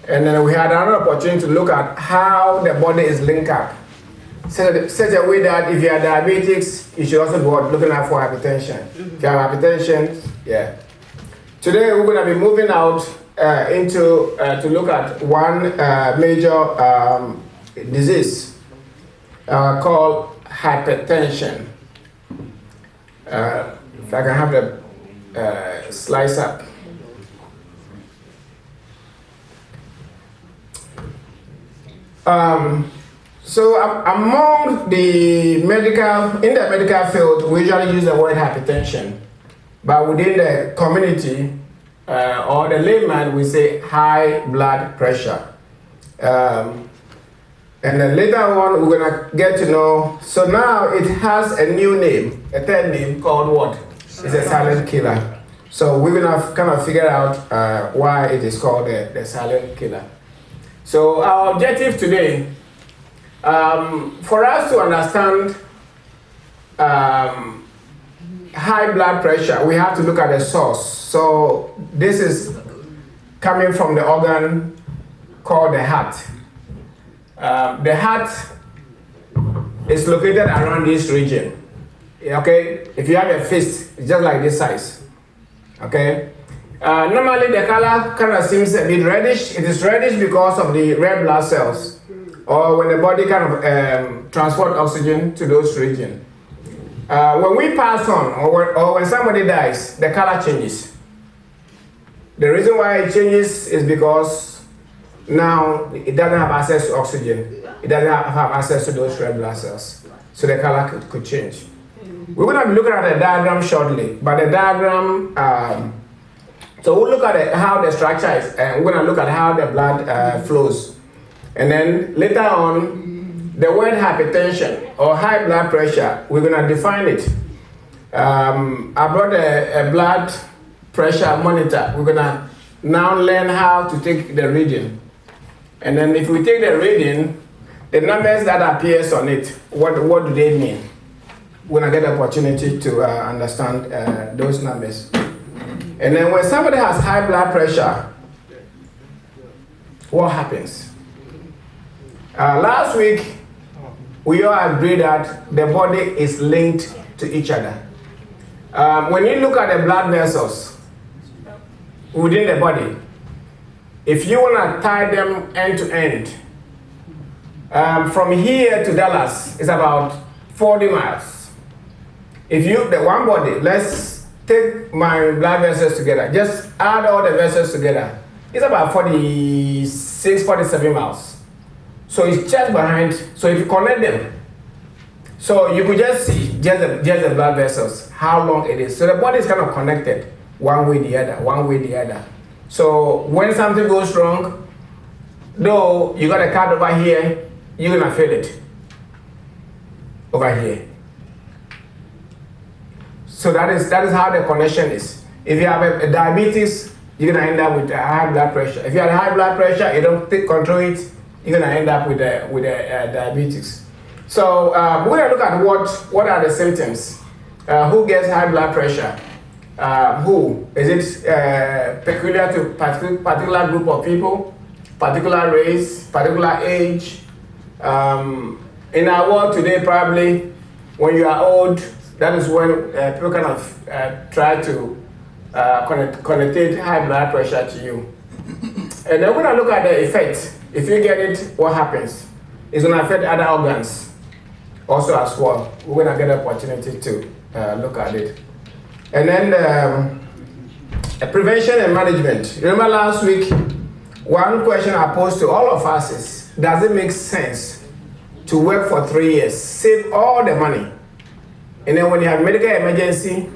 And then we had another opportunity to look at how the body is linked up. Such a way that if you are diabetics, you should also be looking out for hypertension. If you have hypertension, yeah. Today we're going to be moving out to look at one major disease called hypertension. If I can have the slice up. So among in the medical field, we usually use the word hypertension, but within the community or the layman, we say high blood pressure. And then later on, we're gonna get to know. So now it has a new name, a third name called what? It's a silent killer. So we're gonna kind of figure out why it is called the silent killer. So our objective today, for us to understand high blood pressure, we have to look at the source. So this is coming from the organ called the heart. The heart is located around this region. Okay, if you have a fist, it's just like this size. Okay. Normally the color kind of seems a bit reddish. It is reddish because of the red blood cells, or when the body kind of transport oxygen to those regions. When we pass on, or when somebody dies, the color changes. The reason why it changes is because now it doesn't have access to oxygen. It doesn't have access to those red blood cells. So the color could change. We're going to be looking at the diagram shortly, but the diagram, so we'll look at how the structure is, and we're going to look at how the blood flows. And then later on, the word hypertension or high blood pressure, we're going to define it. I brought a blood pressure monitor. We're going to now learn how to take the reading. And then if we take the reading, the numbers that appears on it, what do they mean? We're going to get the opportunity to understand those numbers. And then when somebody has high blood pressure, what happens? Last week, we all agreed that the body is linked to each other. When you look at the blood vessels within the body, if you want to tie them end to end, from here to Dallas is about 40 miles. If the one body, let's take my blood vessels together, just add all the vessels together, it's about 46, 47 miles. So it's just behind, so if you connect them, so you could just see just the blood vessels, how long it is. So the body is kind of connected one way the other, one way the other. So when something goes wrong, though you got a card over here, you're gonna feel it over here. So that is how the connection is. If you have a diabetes, you're gonna end up with a high blood pressure. If you have high blood pressure, you don't control it, you're gonna end up with a diabetes. So we're gonna look at what are the symptoms. Who gets high blood pressure? Who? Is it peculiar to particular group of people, particular race, particular age? In our world today, probably when you are old, that is when people kind of try to connotate high blood pressure to you. And then we're gonna look at the effect. If you get it, what happens? It's gonna affect other organs also as well. We're gonna get the opportunity to look at it. And then prevention and management. Remember last week, one question I posed to all of us is, does it make sense to work for 3 years, save all the money, and then when you have medical emergency,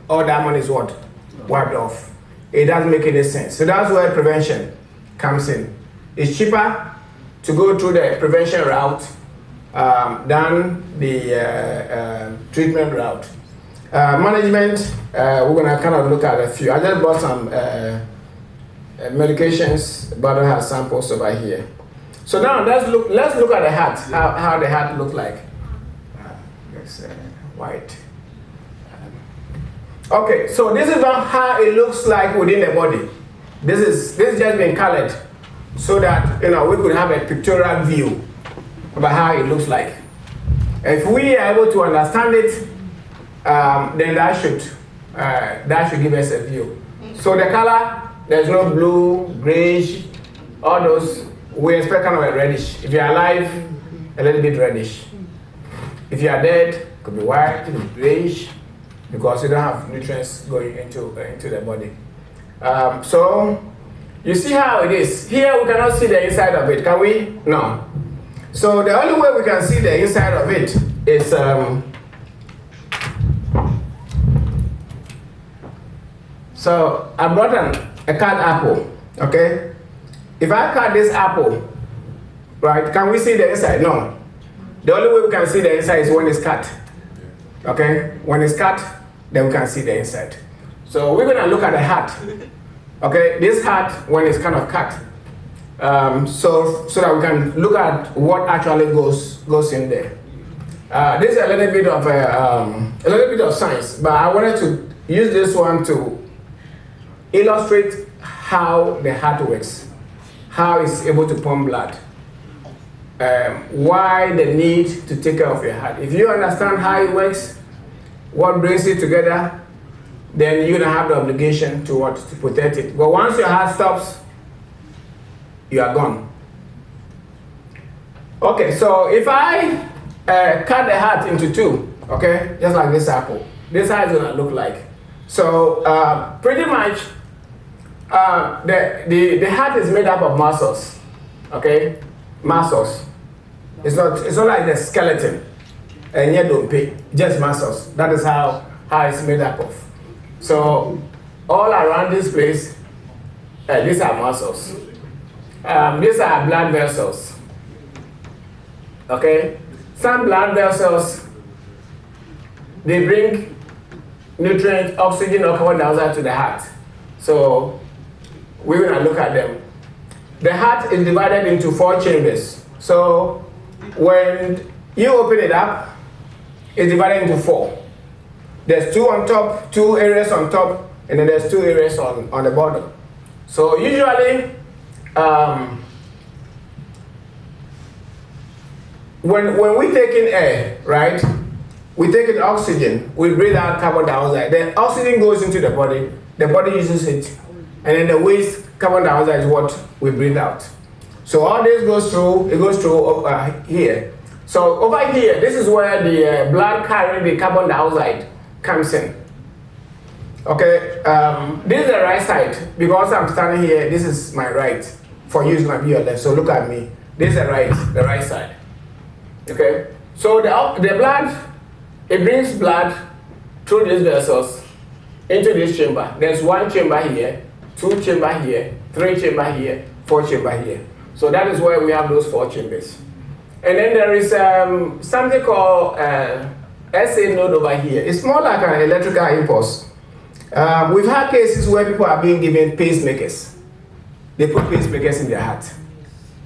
all that money is what? Wiped off. It doesn't make any sense. So that's where prevention comes in. It's cheaper to go through the prevention route than the treatment route. Management, we're gonna kind of look at a few. I just brought some medications, but I have samples over here. So now let's look at the heart, how the heart looks like. It's white. Okay, so this is not how it looks like within the body. This is just been colored so that we could have a pictorial view about how it looks like. If we are able to understand it, then that should give us a view. So the color, there's no blue, grayish, all those. We expect kind of a reddish. If you're alive, a little bit reddish. If you are dead, it could be white, it could be grayish, because you don't have nutrients going into the body. So you see how it is. Here we cannot see the inside of it, can we? No. So the only way we can see the inside of it is so I brought a cut apple, okay? If I cut this apple, right, can we see the inside? No. The only way we can see the inside is when it's cut, okay? When it's cut, then we can see the inside. So we're gonna look at the heart, okay? This heart, when it's kind of cut, so that we can look at what actually goes in there. This is a little bit of science, but I wanted to use this one to illustrate how the heart works, how it's able to pump blood, why the need to take care of your heart. If you understand how it works, what brings it together, then you're gonna have the obligation to protect it. But once your heart stops, you are gone. Okay, so if I cut the heart into two, okay, just like this apple, this is how it's gonna look like. So pretty much, the heart is made up of muscles, okay, muscles. It's not like the skeleton, and you don't pay, just muscles. That is how it's made up of. So all around this place, these are muscles. These are blood vessels. Okay, some blood vessels, they bring nutrient, oxygen, or carbon dioxide to the heart. So we're gonna look at them. The heart is divided into 4 chambers. So when you open it up, it's divided into 4. There's 2 on top, 2 areas on top, and then there's 2 areas on the bottom. So usually, when we take in air, right, we take in oxygen, we breathe out carbon dioxide. Then oxygen goes into the body uses it, and then the waste carbon dioxide is what we breathe out. So all this goes through here. So over here, this is where the blood carrying the carbon dioxide comes in. Okay, this is the right side. Because I'm standing here, this is my right. For you, it's going to be your left. So look at me. This is the right side. Okay, so the blood, it brings blood through these vessels into this chamber. There's 1 chamber here, 2 chamber here, 3 chamber here, 4 chamber here. So that is where we have those 4 chambers. And then there is something called SA node over here. It's more like an electrical impulse. We've had cases where people are being given pacemakers. They put pacemakers in their heart.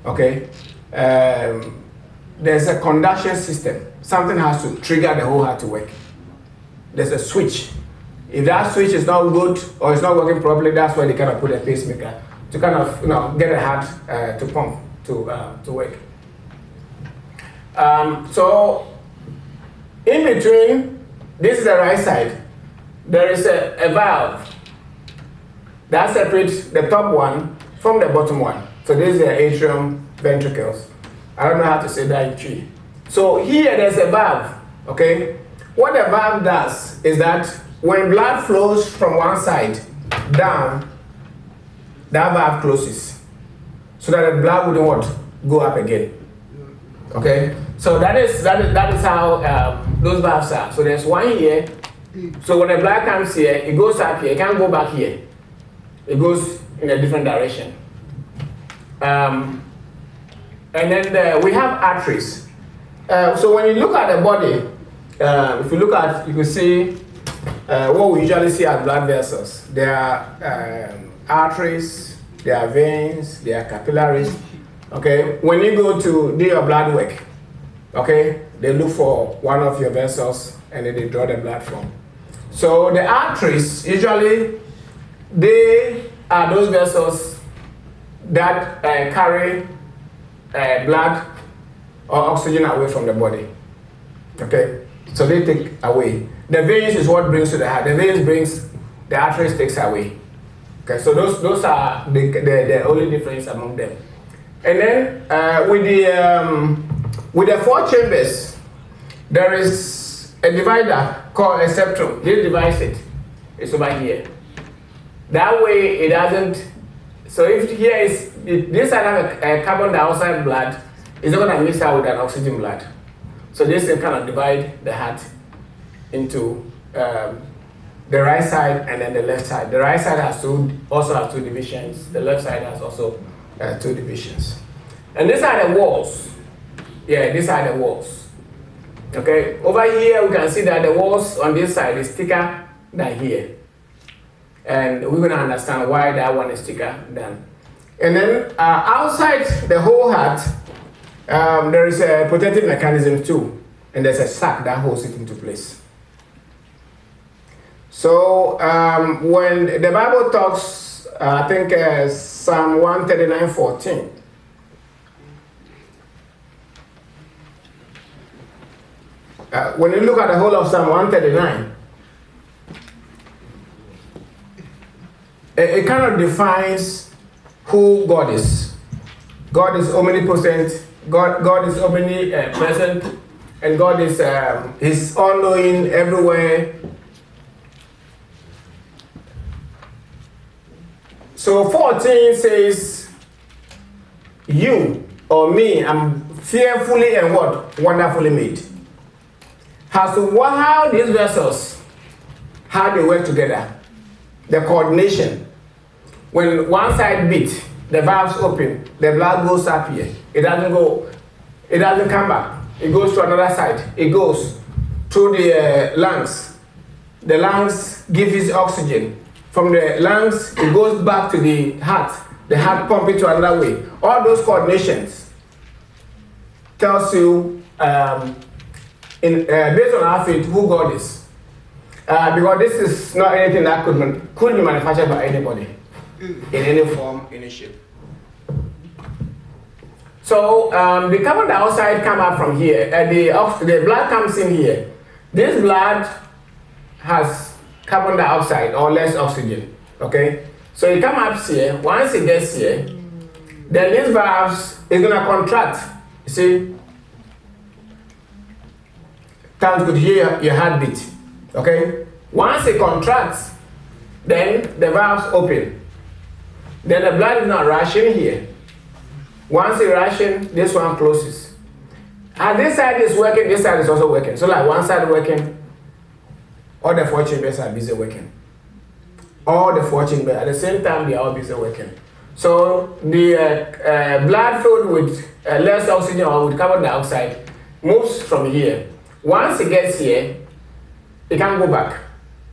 Okay? There's a conduction system. Something has to trigger the whole heart to work. There's a switch. If that switch is not good or it's not working properly, that's why they kind of put a pacemaker to kind of get the heart to pump to work. So in between, this is the right side. There is a valve that separates the top one from the bottom one. So this is the atrium ventricles. I don't know how to say that in Tree. So here there's a valve, okay? What the valve does is that when blood flows from one side down, that valve closes so that the blood wouldn't go up again. Okay? So that is how those valves are. So there's one here. So when the blood comes here, it goes up here. It can't go back here. It goes in a different direction. And then we have arteries. So when you look at the body, if you look at, you can see what we usually see as blood vessels. There are arteries, there are veins, there are capillaries. Okay, when you go to do your blood work, okay, they look for one of your vessels and then they draw the blood from. So the arteries, usually, they are those vessels that carry blood or oxygen away from the body. Okay, so they take away. The veins is what brings to the heart. The veins brings, the arteries takes away. Okay, so those are the only difference among them. And then with the four chambers, there is a divider called a septum. This divides it. It's over here. That way it doesn't. So if here is this side have a carbon dioxide blood, it's not going to mix out with an oxygen blood. So this can kind of divide the heart into the right side and then the left side. The right side also has two divisions. The left side has also two divisions. And these are the walls. Yeah, these are the walls. Okay, over here we can see that the walls on this side is thicker than here. And we're going to understand why that one is thicker than. And then outside the whole heart, there is a protective mechanism too. And there's a sac that holds it into place. So when the Bible talks, I think Psalm 139:14. When you look at the whole of Psalm 139, it kind of defines who God is. God is omnipotent, God is omnipresent, and God is all-knowing everywhere. So 14 says, you or me, I'm fearfully and what? Wonderfully made. As to how these vessels, how they work together, the coordination. When one side beats, the valves open, the blood goes up here. It doesn't come back. It goes to another side. It goes through the lungs. The lungs give his oxygen. From the lungs, it goes back to the heart pumping to another way. All those coordinations tells you, based on our faith, who God is. Because this is not anything that could be manufactured by anybody in any form, any shape. So the carbon dioxide comes out from here, and the blood comes in here. This blood has carbon dioxide or less oxygen, okay? So it comes up here. Once it gets here, then these valves is gonna contract. You see? Times could hear your heartbeat, okay? Once it contracts, then the valves open. Then the blood is not rushing here. Once it rushes, this one closes. And this side is working, this side is also working. So like one side working, all the four chambers are busy working. All the four chambers, at the same time, they are all busy working. So the blood filled with less oxygen or with carbon dioxide moves from here. Once it gets here, it can't go back.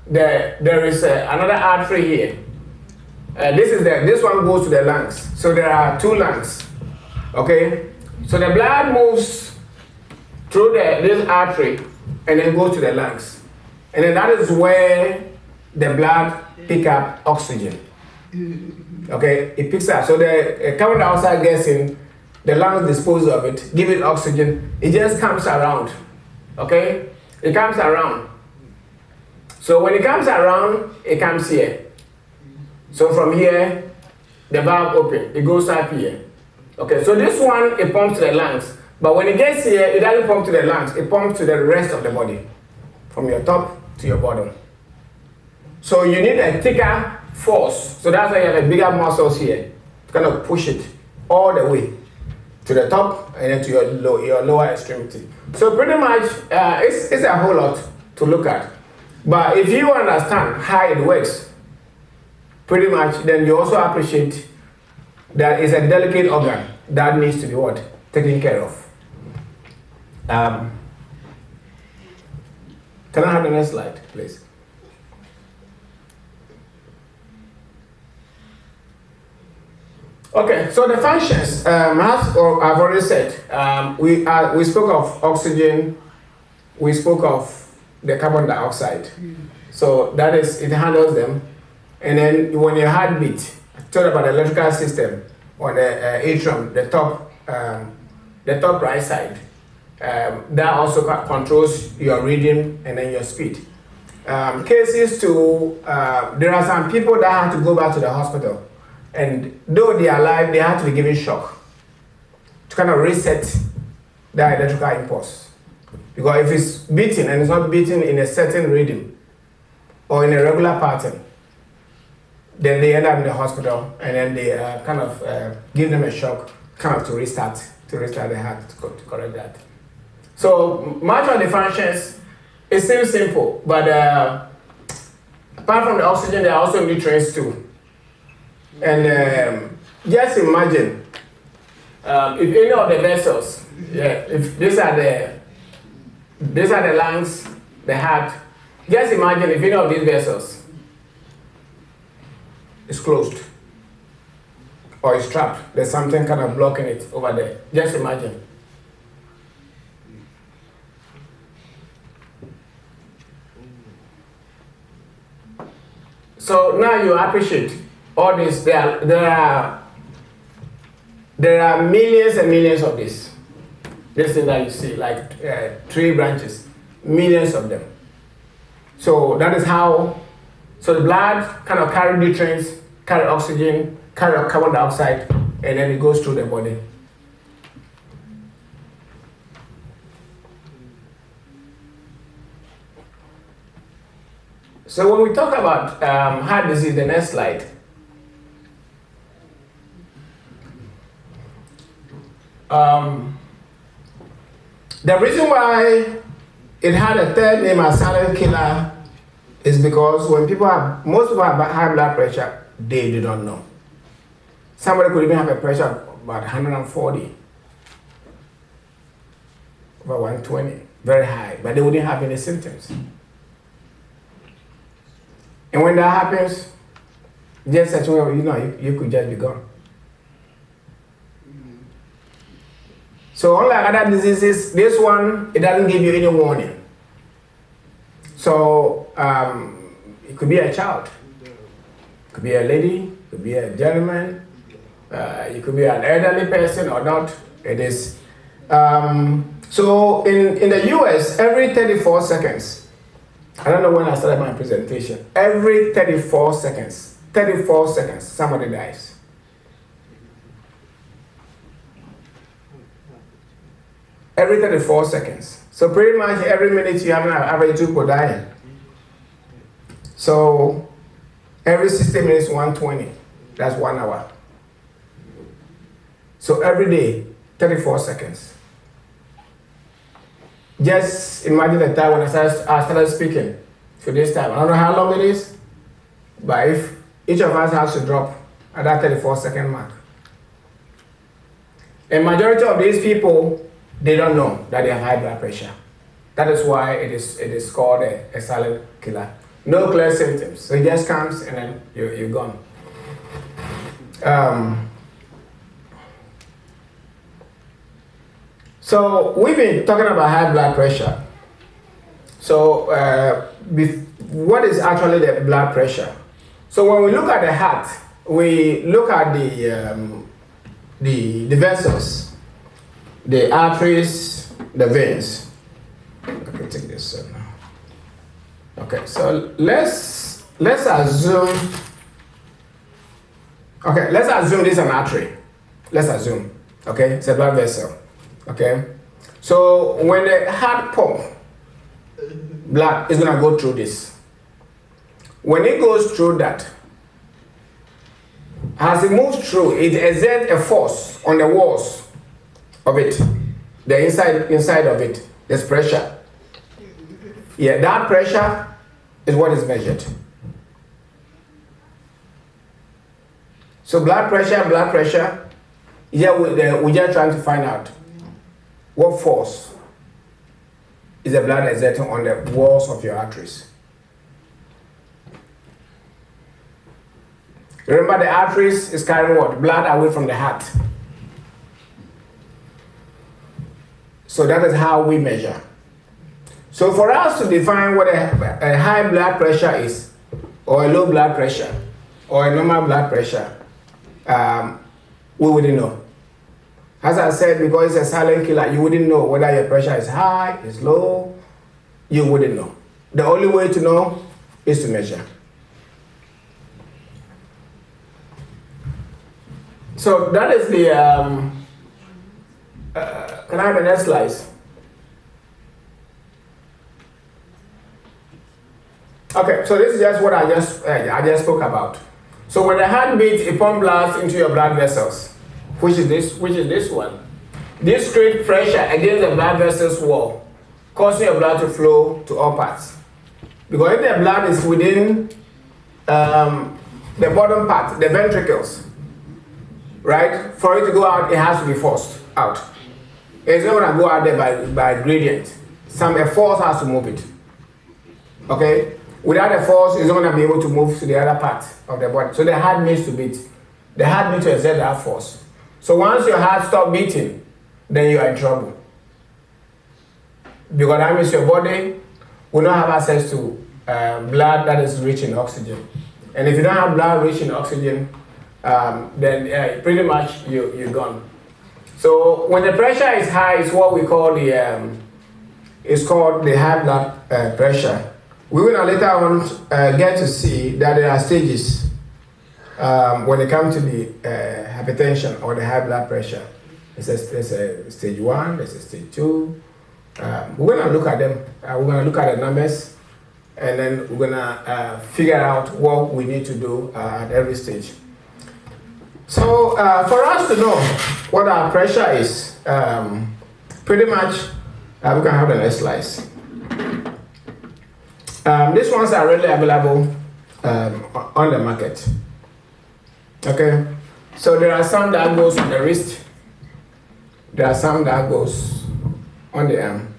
There is another artery here. This one goes to the lungs. So there are two lungs. Okay? So the blood moves through this artery and then goes to the lungs. And then that is where the blood picks up oxygen. Okay? It picks up. So the carbon dioxide gets in, the lungs dispose of it, give it oxygen. It just comes around. Okay? It comes around. So when it comes around, it comes here. So from here, the valve open. It goes up here. Okay, so this one, it pumps to the lungs. But when it gets here, it doesn't pump to the lungs. It pumps to the rest of the body. From your top to your bottom. So you need a thicker force. So that's why you have a bigger muscles here. To kind of push it all the way to the top and then to your lower extremity. So pretty much, it's a whole lot to look at. But if you understand how it works, pretty much, then you also appreciate that it's a delicate organ that needs to be what? Taken care of. Can I have the next slide, please? Okay, so the functions, as I've already said, we spoke of oxygen, we spoke of the carbon dioxide. So that is, it handles them. And then when your heart beats, talk about the electrical system. on the atrium, the top right side. That also controls your reading and then your speed. Cases to, there are some people that have to go back to the hospital, and though they are alive, they have to be given shock to kind of reset that electrical impulse. Because if it's beating and it's not beating in a certain rhythm or in a regular pattern, then they end up in the hospital, and then they kind of give them a shock, kind of to restart the heart to correct that. So much of the functions, it seems simple, but apart from the oxygen, there are also nutrients too. And just imagine if any of the vessels, if these are the lungs, the heart. Just imagine if any of these vessels is closed or is trapped. There's something kind of blocking it over there. Just imagine. So now you appreciate all this. There are millions and millions of this. This thing that you see, like tree branches, millions of them. So that is how. So the blood kind of carry nutrients, carry oxygen, carry carbon dioxide, and then it goes through the body. So when we talk about heart disease, the next slide. The reason why it had a third name as silent killer is because when most people have high blood pressure, they do not know. Somebody could even have a pressure of about 140 over 120, very high, but they wouldn't have any symptoms. And when that happens, just as well, you could just be gone. So unlike other diseases, this one, it doesn't give you any warning. So it could be a child, it could be a lady, it could be a gentleman, it could be an elderly person or not. It is. So in the US, every 34 seconds, I don't know when I started my presentation, every 34 seconds, somebody dies. Every 34 seconds. So pretty much every minute you have an average 2 people dying. So every 60 minutes, 120. That's 1 hour. So every day, 34 seconds. Just imagine the time when I started speaking for this time. I don't know how long it is, but if each of us has to drop at that 34-second mark. A majority of these people, they don't know that they have high blood pressure. That is why it is called a silent killer. No clear symptoms. So it just comes and then you're gone. So we've been talking about high blood pressure. So what is actually the blood pressure? So when we look at the heart, we look at the vessels, the arteries, the veins. Okay, take this now. Okay, so let's assume. Okay, let's assume this is an artery. Let's assume. Okay, it's a blood vessel. Okay, so when the heart pump, blood is gonna go through this. When it goes through that, as it moves through, it exerts a force on the walls of it, the inside of it. There's pressure. Yeah, that pressure is what is measured. So blood pressure. Yeah, we're just trying to find out what force is the blood exerting on the walls of your arteries. Remember, the arteries is carrying what? Blood away from the heart. So that is how we measure. So for us to define what a high blood pressure is, or a low blood pressure, or a normal blood pressure, we wouldn't know. As I said, because it's a silent killer, you wouldn't know whether your pressure is high, is low. You wouldn't know. The only way to know is to measure. So that is the, can I have the next slide? Okay, so this is just what I just spoke about. So when the heart beats, it pumps blood into your blood vessels, which is this one. This creates pressure against the blood vessels wall, causing your blood to flow to all parts. Because if the blood is within the bottom part, the ventricles, right? For it to go out, it has to be forced out. It's not going to go out there by gradient. A force has to move it. Okay? Without a force, it's not going to be able to move to the other part of the body. So the heart needs to beat. The heart needs to exert that force. So once your heart stops beating, then you are in trouble. Because that means your body will not have access to blood that is rich in oxygen. And if you don't have blood rich in oxygen, then pretty much you're gone. So when the pressure is high, it's what we call it's called the high blood pressure. We're going to later on get to see that there are stages when it comes to the hypertension or the high blood pressure. There's a stage 1, there's a stage 2. We're going to look at them. We're going to look at the numbers, and then we're going to figure out what we need to do at every stage. So for us to know what our pressure is, pretty much, we can have the next slides. These ones are readily available on the market. Okay, so there are some that goes on the wrist. There are some that goes on the arm.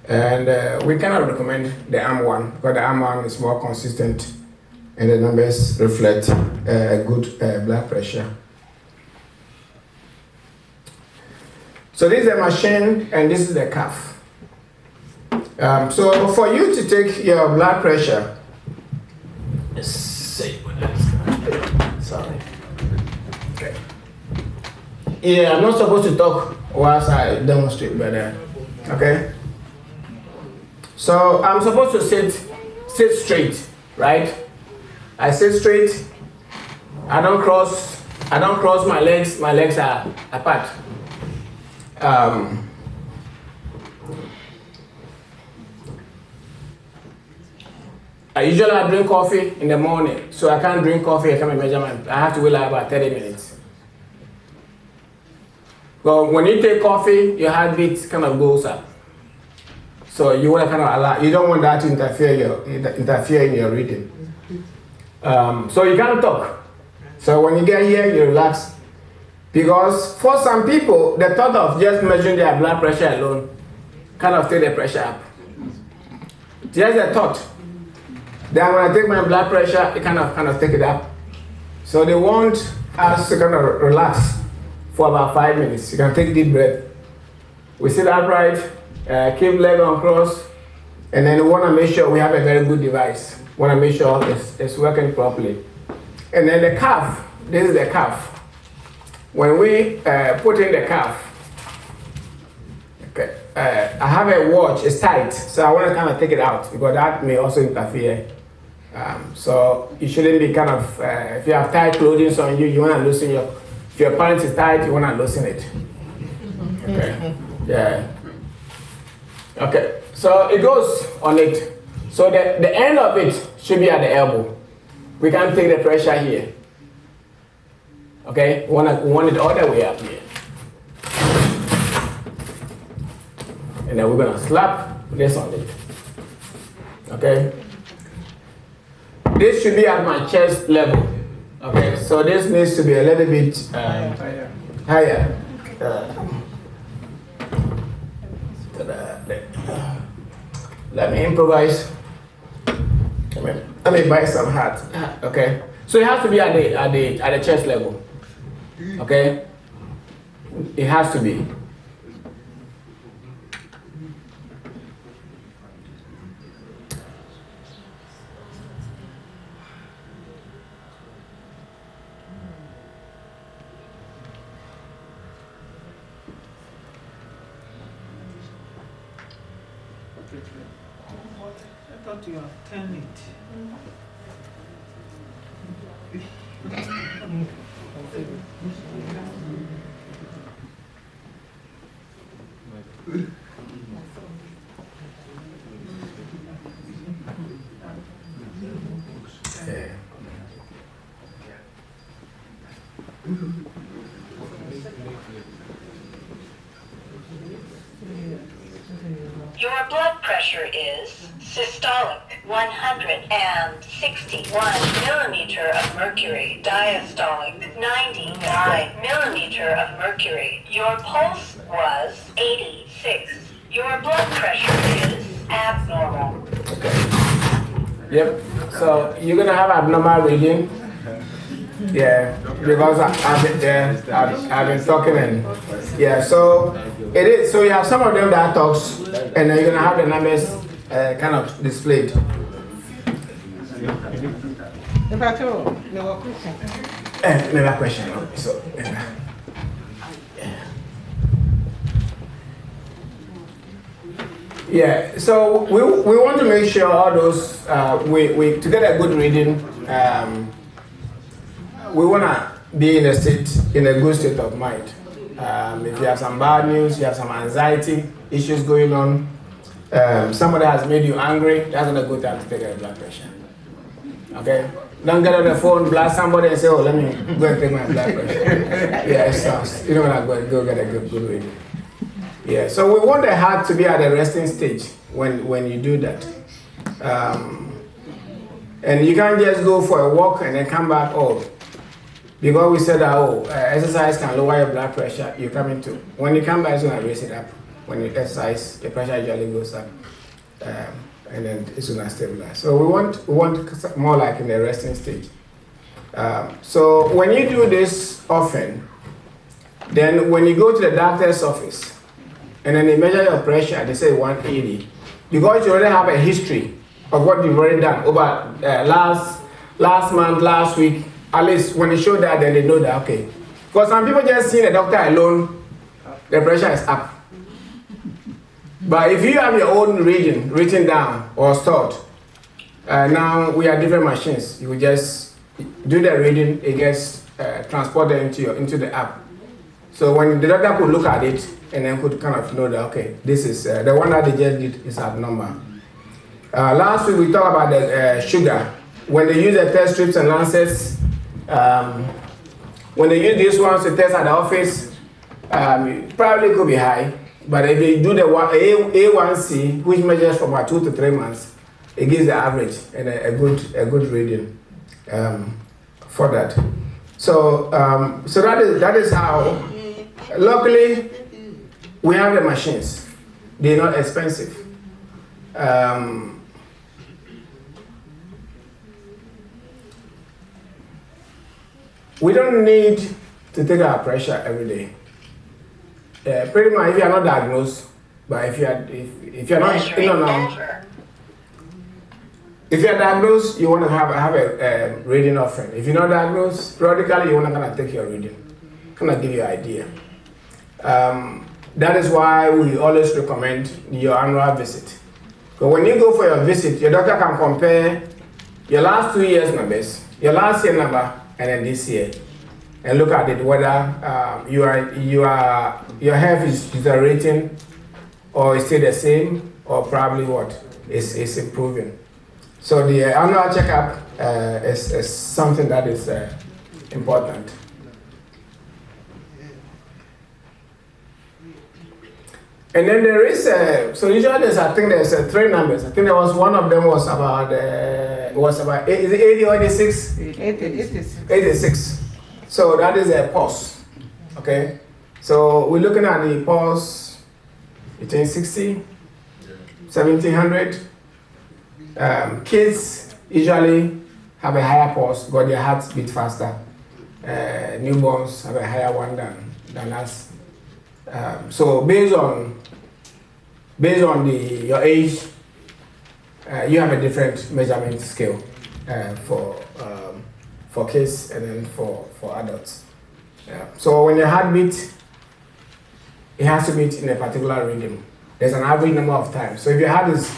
And we cannot recommend the arm one because the arm one is more consistent and the numbers reflect a good blood pressure. So this is the machine and this is the cuff. So for you to take your blood pressure, let's see what that's sorry. Okay. Yeah, I'm not supposed to talk whilst I demonstrate, but okay. So I'm supposed to sit straight, right? I sit straight. I don't cross my legs. My legs are apart. I usually drink coffee in the morning, so I can't drink coffee. I can't measure I have to wait like about 30 minutes. Well, when you take coffee, your heartbeat kind of goes up. So you want to kind of allow. You don't want that to interfere in your reading. So you can't talk. So when you get here, you relax. Because for some people, the thought of just measuring their blood pressure alone kind of take the pressure up. Just the thought. Then when I take my blood pressure, it kind of take it up. So they want us to kind of relax for about 5 minutes. You can take deep breath. We sit upright, keep leg on cross, and then we want to make sure we have a very good device. We want to make sure it's working properly. And then the cuff, this is the cuff. When we put in the cuff, okay, I have a watch, it's tight, so I want to kind of take it out because that may also interfere. So you shouldn't be kind of, if you have tight clothing on you, you want to loosen if your pants is tight, you want to loosen it. Okay, yeah. Okay, so it goes on it. So the end of it should be at the elbow. We can't take the pressure here. Okay, we want it all the way up here. And then we're gonna slap this on it. Okay. This should be at my chest level. Okay, so this needs to be a little bit higher. Let me improvise. Let me buy some hat. Okay, so it has to be at the chest level. Okay, it has to be. I thought you have 10 it. Your blood pressure is systolic 161 millimeter of mercury, diastolic 99 millimeter of mercury. Your pulse was 86. Your blood pressure is abnormal. Yep. So you're gonna have abnormal reading. Yeah, because I've been talking and so it is. So you have some of them that talks, and then you're gonna have the numbers kind of displayed. Never question. So. Yeah, so we want to make sure all those we to get a good reading. We want to be in a good state of mind. If you have some bad news, you have some anxiety issues going on, somebody has made you angry, that's not a good time to take your blood pressure. Okay? Don't get on the phone, blast somebody and say, oh, let me go and take my blood pressure. Yeah, it sucks. You don't want to go get a good reading. Yeah, so we want the heart to be at a resting stage when you do that. And you can't just go for a walk and then come back, because we said that, exercise can lower your blood pressure, you come into, when you come back, it's going to raise it up. When you exercise, your pressure usually goes up, and then it's going to stabilize. So we want more like in the resting stage. So when you do this often, then when you go to the doctor's office, and then they measure your pressure, they say 180, because you already have a history of what you've already done over last month, last week. At least when they show that, then they know that, okay. Because some people just see the doctor alone, the pressure is up. But if you have your own reading written down or stored, now we have different machines. You will just do the reading, it gets transported into the app. So when the doctor could look at it and then could kind of know that, okay, this is the one that they just did is abnormal. Last week we talked about the sugar. When they use the test strips and lancets, when they use these ones to test at the office, it probably could be high. But if they do the A1C, which measures from about 2 to 3 months, it gives the average and a good reading for that. So that is how. Luckily, we have the machines. They're not expensive. We don't need to take our pressure every day. Pretty much, if you are not diagnosed, but if you are not, if you are diagnosed, you want to have a reading often. If you're not diagnosed, periodically you want to kind of take your reading, kind of give you an idea. That is why we always recommend your annual visit. So when you go for your visit, your doctor can compare your last 2 years numbers, your last year number, and then this year, and look at it whether your health is deteriorating or is still the same, or probably is improving. So the annual checkup is something that is important. And then there is so usually there's 3 numbers. I think there was one of them was about is it 80 or 86? 86. So that is a pulse. Okay. So we're looking at the pulse between 60, 1700. Kids usually have a higher pulse because their hearts beat faster. Newborns have a higher one than us. So based on your age, you have a different measurement scale for kids and then for adults. So when your heart beats, it has to beat in a particular rhythm. There's an average number of times. So if your heart is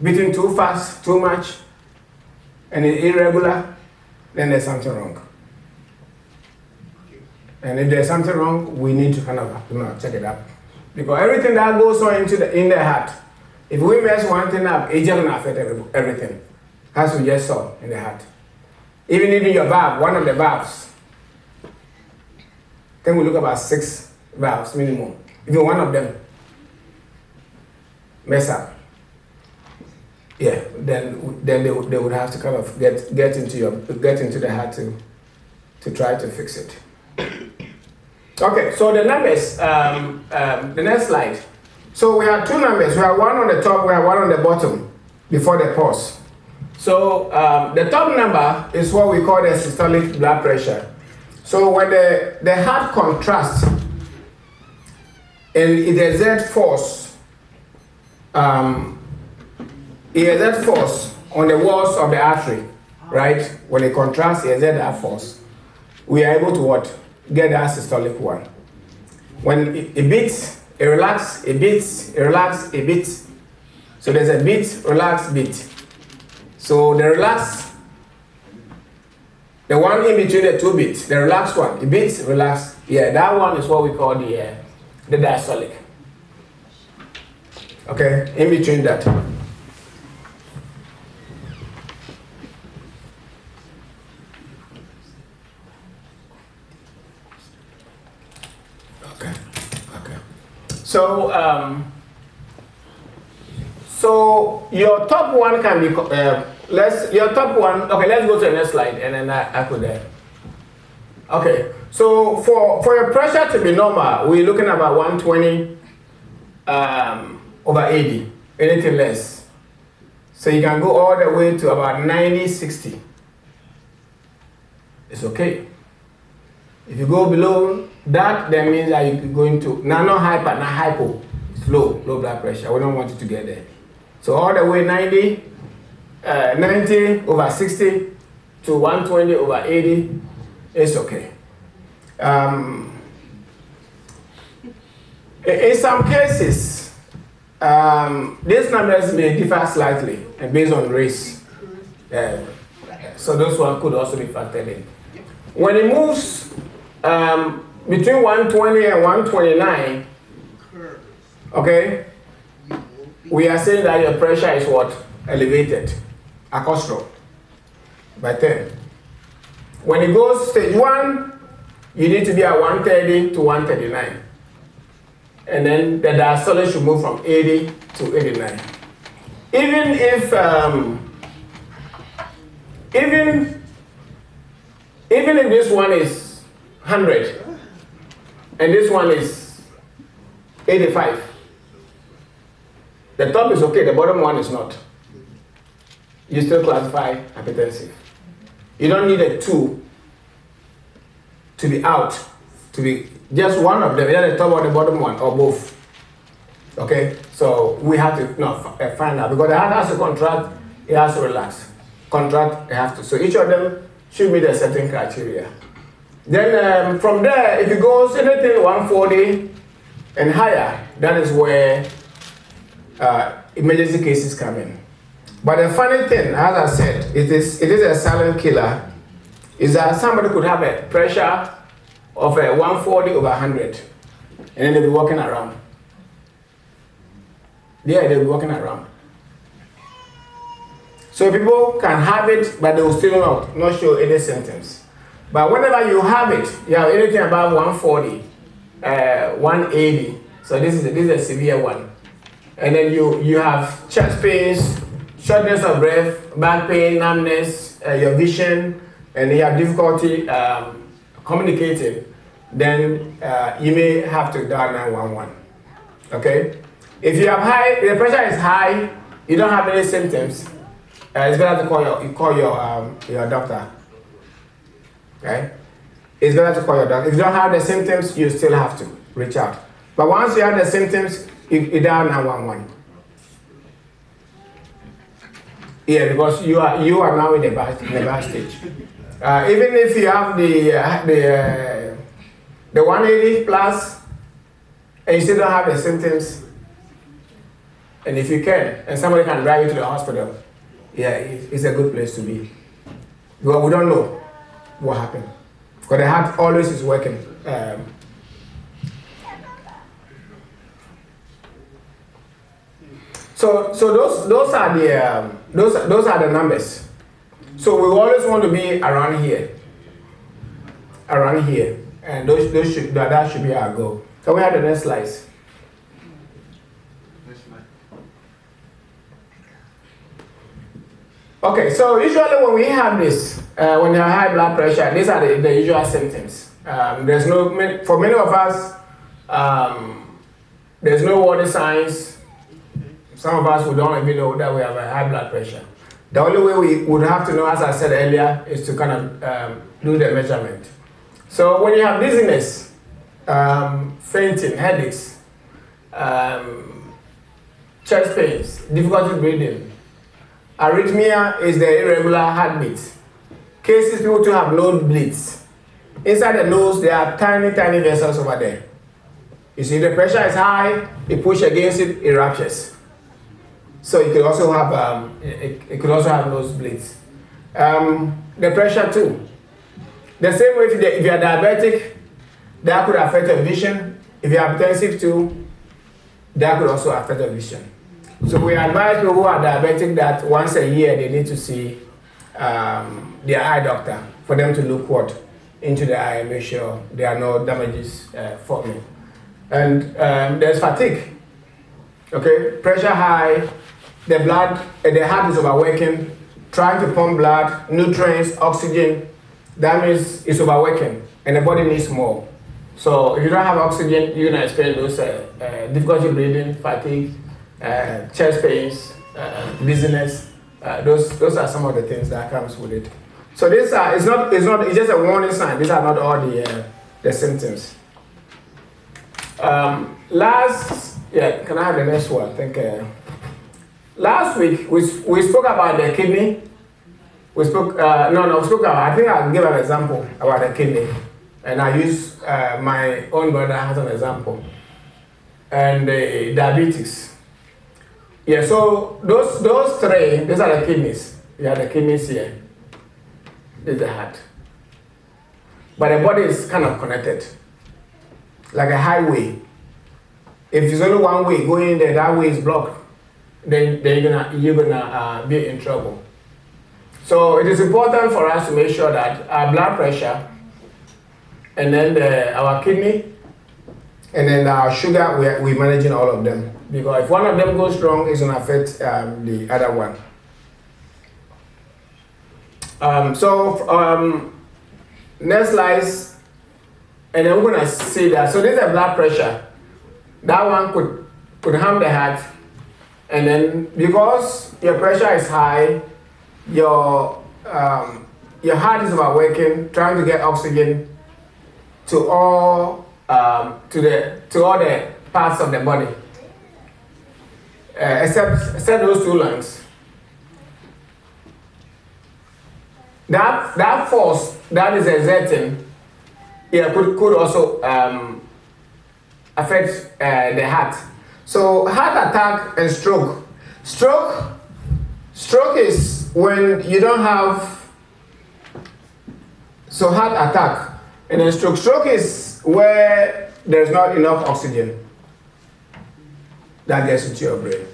beating too fast, too much, and it's irregular, then there's something wrong. And if there's something wrong, we need to kind of check it up. Because everything that goes on in the heart, if we mess one thing up, it's just gonna affect everything. As we just saw in the heart. Even your valve, one of the valves, then we look about 6 valves minimum. Even one of them mess up, yeah, then they would have to kind of get into the heart to try to fix it. Okay, so the numbers, the next slide. So we have 2 numbers. We have one on the top, we have one on the bottom before the pause. So the top number is what we call the systolic blood pressure. So when the heart contracts and it exerts force, on the walls of the artery, right? When it contracts, it exerts that force. We are able to what? Get that systolic one. When it beats, it relaxes, it beats, it relaxes, it beats. So there's a beat, relax, beat. So the relax, the one in between the 2 beats, the relaxed one, it beats, relax. Yeah, that one is what we call the diastolic. Okay, in between that. Okay. So your top one can be let's go to the next slide and then I could okay. So for your pressure to be normal, we're looking at about 120 over 80, anything less. So you can go all the way to about 90, 60. It's okay. If you go below that, that means that you're going to, not hyper, not hypo. It's low blood pressure. We don't want you to get there. So all the way 90 over 60 to 120 over 80, it's okay. In some cases, these numbers may differ slightly and based on race. So those one could also be factored in. When it moves between 120 and 129, okay, we are saying that your pressure is what? Elevated, acostral, by 10. When it goes stage 1, you need to be at 130 to 139. And then the diastolic should move from 80 to 89. Even if this one is 100 and this one is 85, the top is okay, the bottom one is not. You still classify hypertensive. You don't need a 2 to be out, to be just one of them, either the top or the bottom one, or both. Okay, so we have to find out, because the heart has to contract, it has to relax. Contract, it has to. So each of them should meet a certain criteria. Then from there, if it goes anything 140 and higher, that is where emergency cases come in. But the funny thing, as I said, it is a silent killer, is that somebody could have a pressure of 140 over 100, and then they'll be walking around. Yeah, they'll be walking around. So people can have it, but they will still not show any symptoms. But whenever you have it, you have anything above 140, 180, so this is a severe one. And then you have chest pains, shortness of breath, back pain, numbness, your vision, and you have difficulty communicating, then you may have to dial 911. Okay? If you have the pressure is high, you don't have any symptoms, it's better to call your doctor. Okay? It's better to call your doctor. If you don't have the symptoms, you still have to reach out. But once you have the symptoms, you dial 911. Yeah, because you are now in the bad stage. Even if you have the 180 plus, and you still don't have the symptoms, and if you can, and somebody can drive you to the hospital, yeah, it's a good place to be. Well, we don't know what happened, because the heart always is working. So those are the numbers. So we always want to be around here, and that should be our goal. Can we have the next slides? Okay, so usually when we have this, when you have high blood pressure, these are the usual symptoms. There's no, for many of us, there's no warning signs. Some of us, we don't even know that we have a high blood pressure. The only way we would have to know, as I said earlier, is to kind of do the measurement. So when you have dizziness, fainting, headaches, chest pains, difficulty breathing, arrhythmia is the irregular heartbeat. Cases people to have nosebleeds. Inside the nose, there are tiny vessels over there. You see, the pressure is high, you push against it, it ruptures. So it could also have nosebleeds. The pressure too. The same way if you are diabetic, that could affect your vision. If you are hypertensive too, that could also affect your vision. So we advise people who are diabetic that once a year they need to see their eye doctor for them to look into the eye and make sure there are no damages forming. And there's fatigue. Okay, pressure high, the heart is overworking, trying to pump blood, nutrients, oxygen. That means it's overworking, and the body needs more. So if you don't have oxygen, you're gonna experience those difficulty breathing, fatigue, chest pains, dizziness. Those are some of the things that comes with it. So it's just a warning sign. These are not all the symptoms. Can I have the next one? I think last week we spoke about the kidney. We spoke about, I think I'll give an example about the kidney, and I use my own brother as an example, and diabetes. Yeah, so those three, these are the kidneys. You have the kidneys here. This is the heart. But the body is kind of connected, like a highway. If there's only one way going in there, that way is blocked, then you're gonna be in trouble. So it is important for us to make sure that our blood pressure, and then our kidney, and then our sugar, we're managing all of them. Because if one of them goes wrong, it's gonna affect the other one. Next slides, and then we're gonna see that. So this is the blood pressure. That one could harm the heart, and then because your pressure is high, your heart is overworking, trying to get oxygen to all the parts of the body, except those two lungs. That force that is exerting, could also affect the heart. So heart attack and stroke. Stroke is when you don't have. So heart attack and then stroke. Stroke is where there's not enough oxygen that gets into your brain.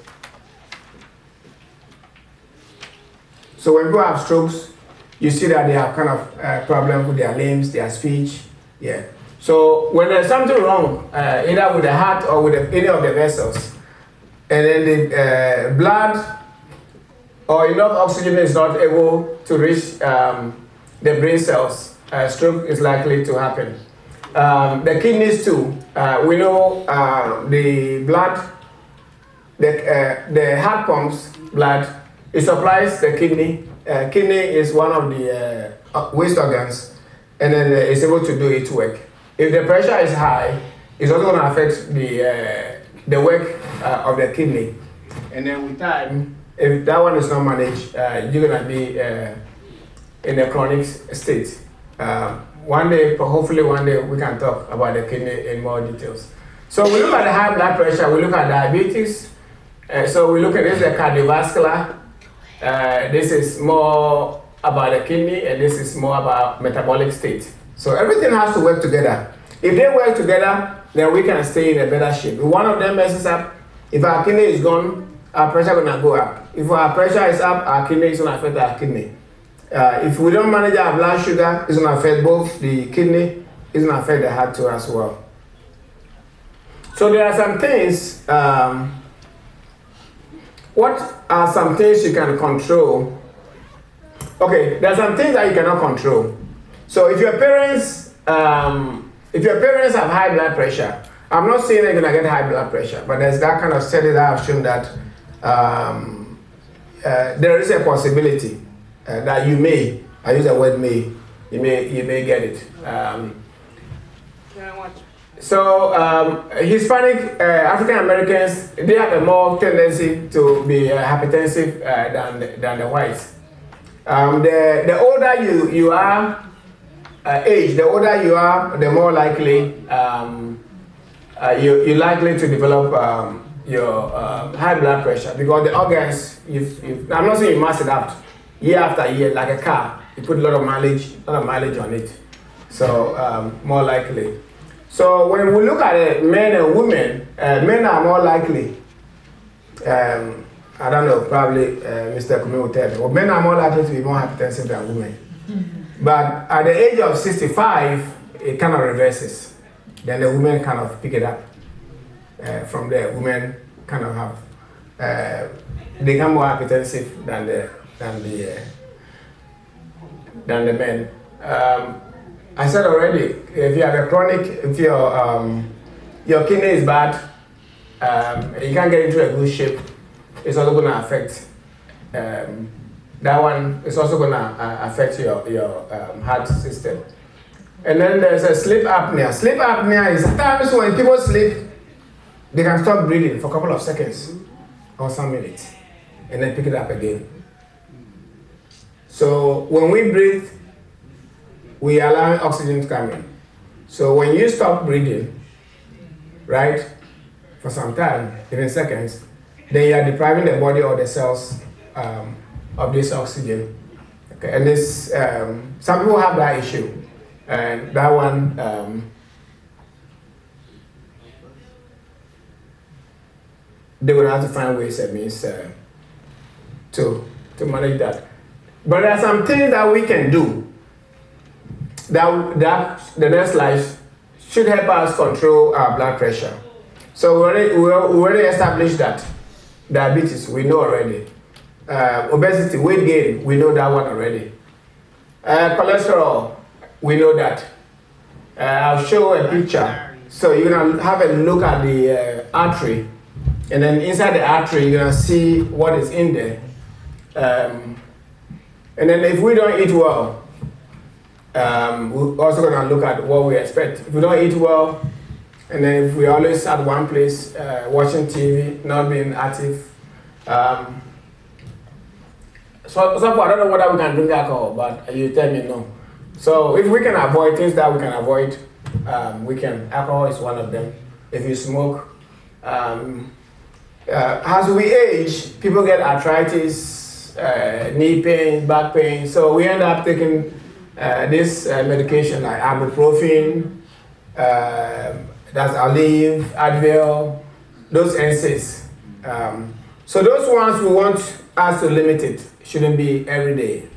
So when people have strokes, you see that they have kind of problem with their limbs, their speech. Yeah. So when there's something wrong, either with the heart or with any of the vessels, and then the blood or enough oxygen is not able to reach the brain cells, stroke is likely to happen. The kidneys too. We know the blood, the heart pumps blood. It supplies the kidney. Kidney is one of the waste organs, and then it's able to do its work. If the pressure is high, it's also going to affect the work of the kidney. And then with time, if that one is not managed, you're going to be in a chronic state. Hopefully one day we can talk about the kidney in more details. So we look at the high blood pressure, we look at diabetes. So we look at this, the cardiovascular. This is more about the kidney, and this is more about metabolic state. So everything has to work together. If they work together, then we can stay in a better shape. If one of them messes up, if our kidney is gone, our pressure gonna go up. If our pressure is up, our kidney is gonna affect our kidney. If we don't manage our blood sugar, it's gonna affect both the kidney, it's gonna affect the heart too as well. So there are some things, what are some things you can control? Okay, there are some things that you cannot control. So if your parents have high blood pressure, I'm not saying they're gonna get high blood pressure, but there's that kind of study that have shown that there is a possibility that you may, I use the word may, you may get it. So Hispanic African Americans, they have a more tendency to be hypertensive than the whites. The older you are, age, the older you are, the more likely you're likely to develop your high blood pressure, because the organs, I'm not saying you mass it out year after year like a car. You put a lot of mileage on it, so more likely. So when we look at it, men and women, men are more likely. I don't know, probably Mr. Kumi will tell me. Well, men are more likely to be more hypertensive than women. But at the age of 65, it kind of reverses. Then the women kind of pick it up. From there, women kind of have they become more hypertensive than the men. I said already, if you have a chronic, if your kidney is bad, you can't get into a good shape, it's also going to affect that one. It's also going to affect your heart system. And then there's a sleep apnea. Sleep apnea is times when people sleep, they can stop breathing for a couple of seconds or some minutes, and then pick it up again. So when we breathe, we allow oxygen to come in. So when you stop breathing, right, for some time, even seconds, then you are depriving the body or the cells of this oxygen. Okay, and this some people have that issue, and that one they will have to find ways and means to manage that. But there are some things that we can do that the next slide should help us control our blood pressure. So we already established that. Diabetes, we know already. Obesity, weight gain, we know that one already. Cholesterol, we know that. I'll show a picture. So you're gonna have a look at the artery, and then inside the artery, you're gonna see what is in there. And then if we don't eat well, we're also gonna look at what we expect. If we don't eat well, and then if we always at one place, watching TV, not being active. So I don't know whether we can drink alcohol, but you tell me no. So if we can avoid things that we can avoid, we can. Alcohol is one of them. If you smoke, as we age, people get arthritis, knee pain, back pain. So we end up taking this medication like ibuprofen, that's Aleve, Advil, those NSAIDs. So those ones we want us to limit it. Shouldn't be every day.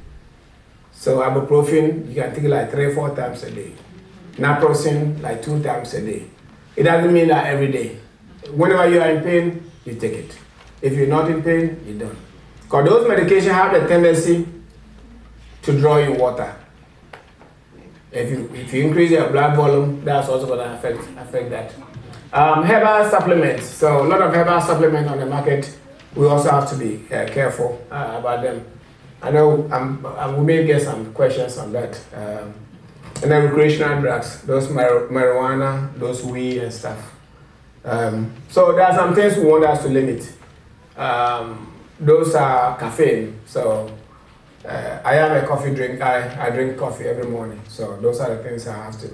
So ibuprofen, you can take it like 3 or 4 times a day. Naproxen, like 2 times a day. It doesn't mean that every day. Whenever you are in pain, you take it. If you're not in pain, you don't. Because those medications have the tendency to draw in water. If you increase your blood volume, that's also going to affect that. Herbal supplements. So a lot of herbal supplements on the market. We also have to be careful about them. I know we may get some questions on that. And then recreational drugs, those marijuana, those weed and stuff. So there are some things we want us to limit. Those are caffeine. So I am a coffee drinker. I drink coffee every morning. So those are the things I have to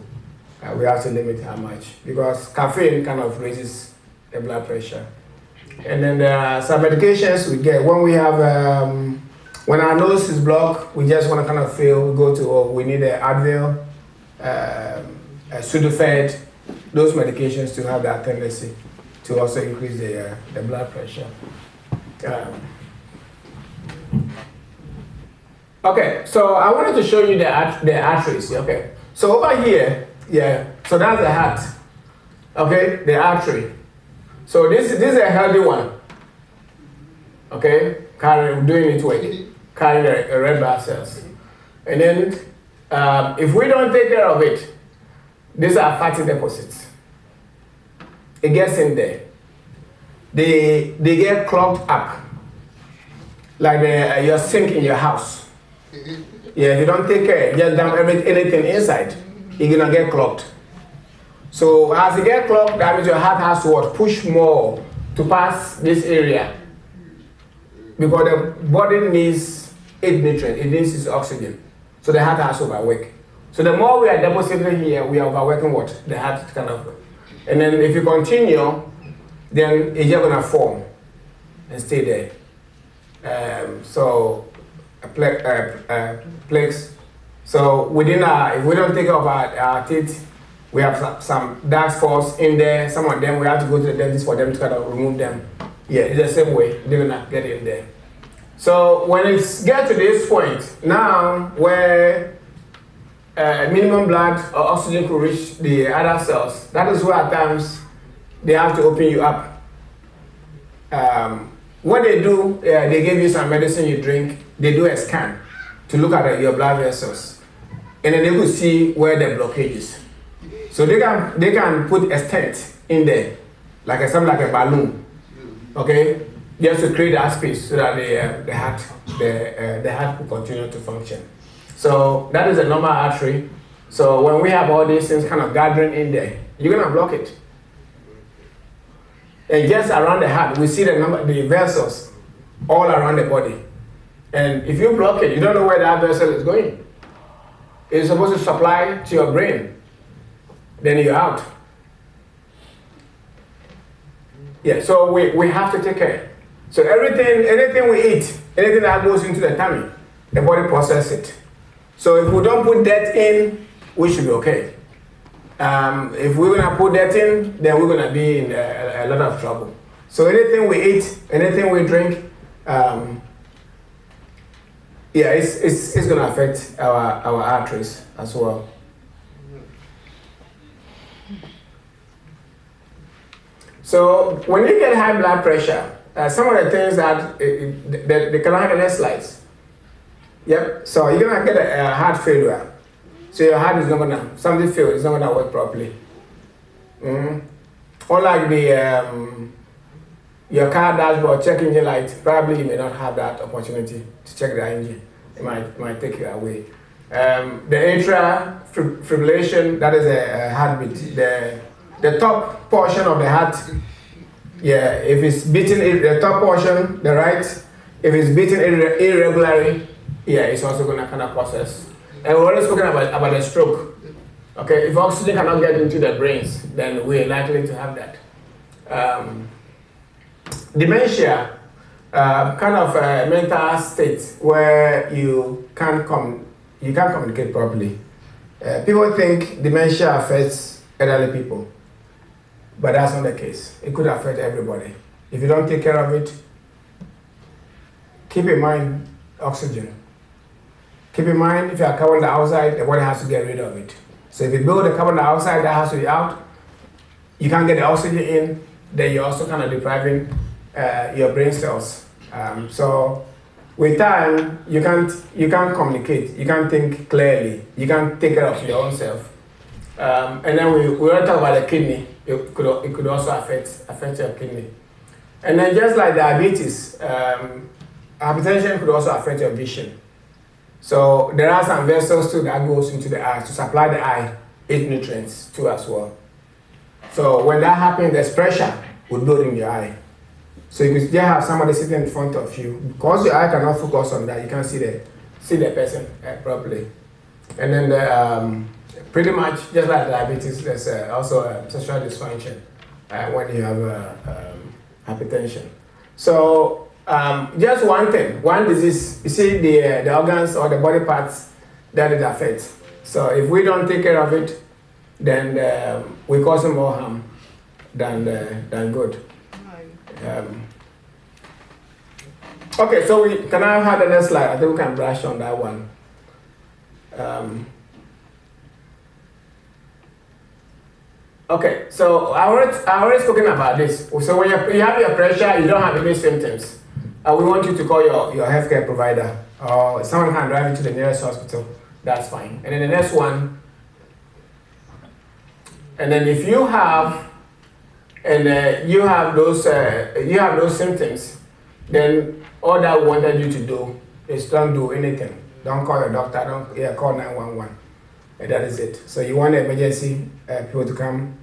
we have to limit how much because caffeine kind of raises the blood pressure. And then there are some medications we get when we have, when our nose is blocked, we just want to kind of feel, we go to, we need an Advil, a Sudafed, those medications to have that tendency to also increase the blood pressure. Okay, so I wanted to show you the arteries. Okay, so over here, so that's the heart. Okay, the artery. So this is a healthy one. Okay, doing its work, carrying the red blood cells. And then if we don't take care of it, these are fatty deposits. It gets in there. They get clogged up, like your sink in your house. Yeah, if you don't take care, just dump anything inside, you're gonna get clogged. So as you get clogged, that means your heart has to push more to pass this area. Because the body needs its nutrient, it needs its oxygen. So the heart has to overwork. So the more we are depositing here, we are overworking what? The heart kind of. And then if you continue, then it's just gonna form and stay there. Plaques. So within if we don't take care of our teeth, we have some dark spots in there. Some of them we have to go to the dentist for them to kind of remove them. Yeah, it's the same way. They're gonna get in there. So when it gets to this point, now where minimum blood or oxygen could reach the other cells, that is where at times they have to open you up. What they do, they give you some medicine you drink. They do a scan to look at your blood vessels, and then they will see where the blockage is. So they can put a stent in there, something like a balloon, okay, just to create that space so that the heart will continue to function. So that is a normal artery. So when we have all these things kind of gathering in there, you're gonna block it. And just around the heart, we see the vessels all around the body. And if you block it, you don't know where that vessel is going. It's supposed to supply to your brain. Then you're out. Yeah, so we have to take care. So anything we eat, anything that goes into the tummy, the body processes it. So if we don't put that in, we should be okay. If we're gonna put that in, then we're gonna be in a lot of trouble. So anything we eat, anything we drink, it's gonna affect our arteries as well. So when you get high blood pressure, some of the things that they can have the next slides. Yep. So you're gonna get a heart failure. So your heart is not gonna, something failed, it's not gonna work properly. Unlike your car dashboard, check engine light, probably you may not have that opportunity to check the engine. It might take you away. The atrial fibrillation, that is a heartbeat. The top portion of the heart, if it's beating, the top portion, the right, if it's beating irregularly, it's also gonna kind of process. And we're already spoken about the stroke. Okay, if oxygen cannot get into the brains, then we're likely to have that. Dementia, kind of a mental state where you can't communicate properly. People think dementia affects elderly people, but that's not the case. It could affect everybody. If you don't take care of it, keep in mind oxygen. Keep in mind, if you are carbon dioxide, the body has to get rid of it. So if you build the carbon dioxide, that has to be out. You can't get the oxygen in, then you're also kind of depriving your brain cells. So with time, you can't communicate, you can't think clearly, you can't take care of your own self. And then we want to talk about the kidney. It could also affect your kidney. And then just like diabetes, hypertension could also affect your vision. So there are some vessels too that goes into the eye to supply the eye its nutrients too as well. So when that happens, there's pressure would build in your eye. So you could just have somebody sitting in front of you. Because your eye cannot focus on that, you can't see the person properly. And then Pretty much, just like diabetes, there's also sexual dysfunction when you have hypertension. So just one thing, one disease, you see the organs or the body parts that it affects. So if we don't take care of it, then we cause more harm than good. Okay, so can I have the next slide? I think we can brush on that one. Okay, so I already spoken about this. So when you have your pressure, you don't have any symptoms. We want you to call your healthcare provider, or someone can drive you to the nearest hospital. That's fine. And then the next one, and then if you have, you have those symptoms, then all that we wanted you to do is don't do anything. Don't call your doctor. Call 911. And that is it. So you want the emergency people to come,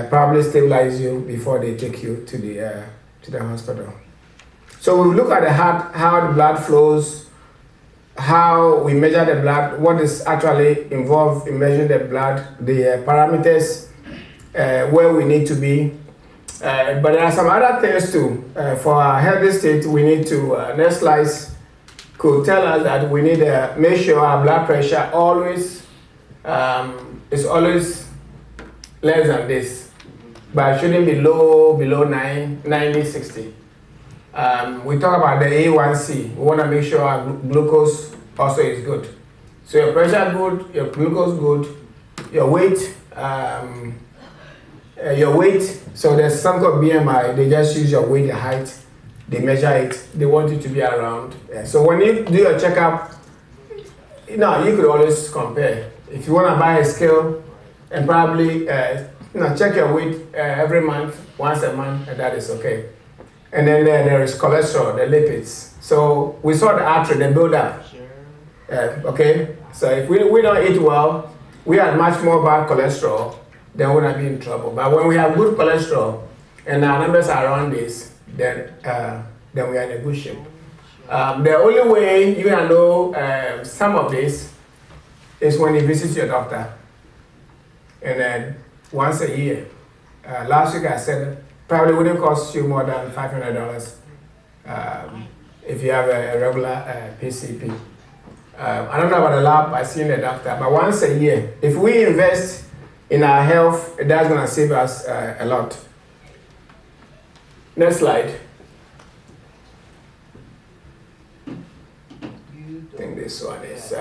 probably stabilize you before they take you to the hospital. So we look at the heart, how the blood flows, how we measure the blood, what is actually involved in measuring the blood, the parameters, where we need to be. But there are some other things too. For our healthy state, we need to, next slide could tell us that we need to make sure our blood pressure always is always less than this, but it shouldn't be below 90, 60. We talk about the A1C. We want to make sure our glucose also is good. So your pressure good, your glucose good, your weight, so there's something called BMI. They just use your weight, your height, they measure it. They want you to be around. Yeah. So when you do your checkup, you could always compare. If you want to buy a scale and probably check your weight every month, once a month, and that is okay. And then there is cholesterol, the lipids. So we saw the artery, the build-up. Okay, so if we don't eat well, we have much more bad cholesterol, then we're not be in trouble. But when we have good cholesterol and our numbers are around this, then we are in a good shape. The only way you can know some of this is when you visit your doctor. And then once a year. Last week I said probably wouldn't cost you more than $500 if you have a regular PCP. I don't know about the lab, I've seen the doctor, but once a year, if we invest in our health, that's going to save us a lot. Next slide. I think this one is...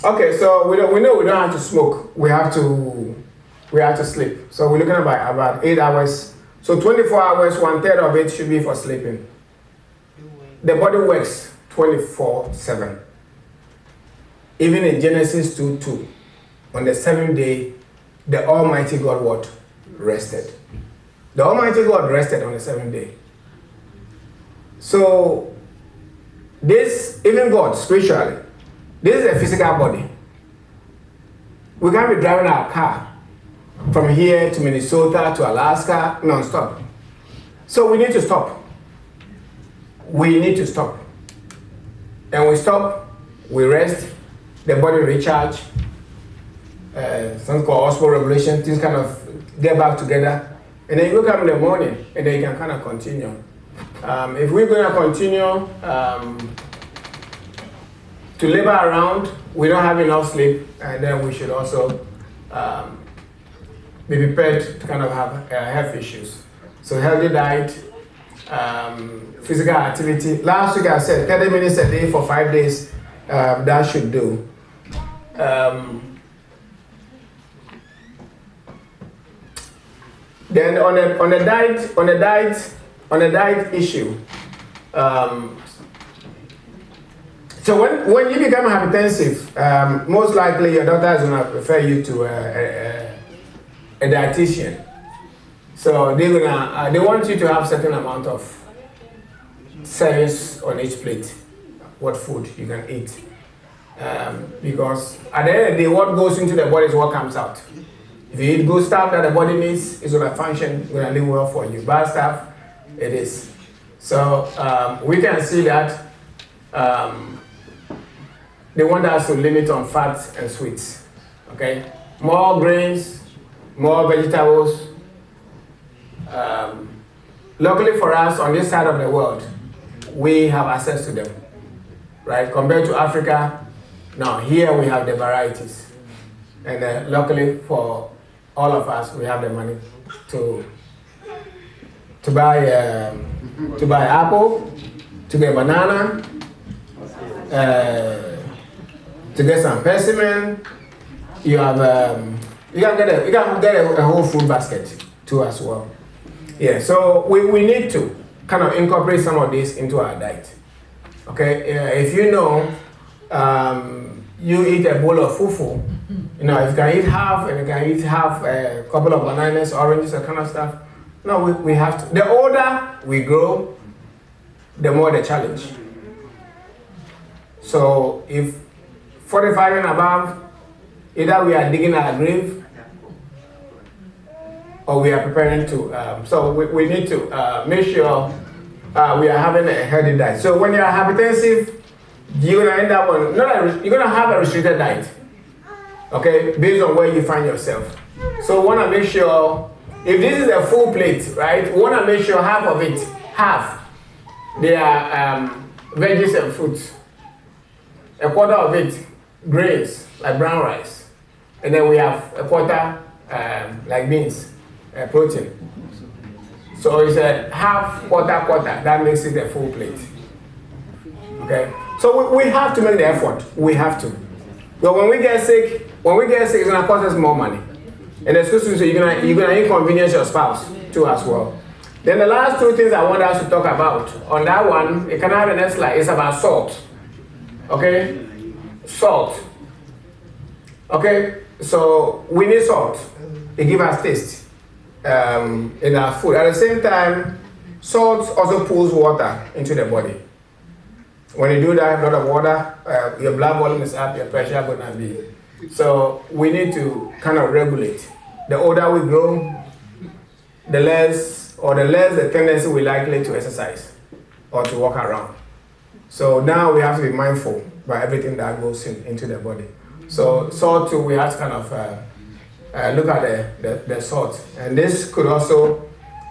Okay, so we know we don't have to smoke. We have to sleep. So we're looking at about 8 hours. So 24 hours, 1/3 of it should be for sleeping. The body works 24/7. Even in Genesis 2:2, on the 7th day, the Almighty God rested. The Almighty God rested on the 7th day. So this, even God, spiritually, this is a physical body. We can't be driving our car from here to Minnesota to Alaska non-stop. So we need to stop. We need to stop. And we stop, we rest, the body recharge, something called osmoregulation, things kind of get back together. And then you wake up in the morning and then you can kind of continue. If we're going to continue to labor around, we don't have enough sleep, and then we should also be prepared to kind of have health issues. So healthy diet, physical activity. Last week I said 30 minutes a day for 5 days, that should do. Then on the diet issue, so when you become hypertensive, most likely your doctor is going to refer you to a dietitian. So they want you to have certain amount of servings on each plate, what food you can eat. Because at the end of the day, what goes into the body is what comes out. If you eat good stuff that the body needs, it's going to function, it's going to live well for you. Bad stuff, it is. So we can see that they want us to limit on fats and sweets. Okay, more grains, more vegetables. Luckily for us, on this side of the world, we have access to them, right? Compared to Africa, now here we have the varieties, and luckily for all of us, we have the money to buy apple, to get banana, to get some persimmon. You have you can get a whole fruit basket too as well. Yeah, so we need to kind of incorporate some of this into our diet. Okay, if you know you eat a bowl of fufu, you know, if you can eat half and you can eat half a couple of bananas, oranges, that kind of stuff. No, we have to. The older we grow, the more the challenge. So if 45 and above, either we are digging our grave or we are preparing to. So we need to make sure we are having a healthy diet. So when you are hypertensive, you're gonna end up on you're gonna have a restricted diet. Okay, based on where you find yourself. So we wanna make sure if this is a full plate, right? We wanna make sure half of it, they are veggies and fruits. A quarter of it, grains like brown rice, and then we have a quarter like beans, protein. So it's a half, quarter. That makes it a full plate. Okay. So we have to make the effort. We have to. But when we get sick, it's gonna cost us more money. And excuse me, you're gonna inconvenience your spouse too as well. Then the last two things I want us to talk about on that one, you can have the next slide. It's about salt. Okay, salt. Okay, so we need salt. It gives us taste in our food. At the same time, salt also pulls water into the body. When you do that, a lot of water, your blood volume is up, your pressure is gonna be. So we need to kind of regulate. The older we grow, the less the tendency we likely to exercise or to walk around. So now we have to be mindful about everything that goes into the body. So salt too, we have to kind of look at the salt. And this could also,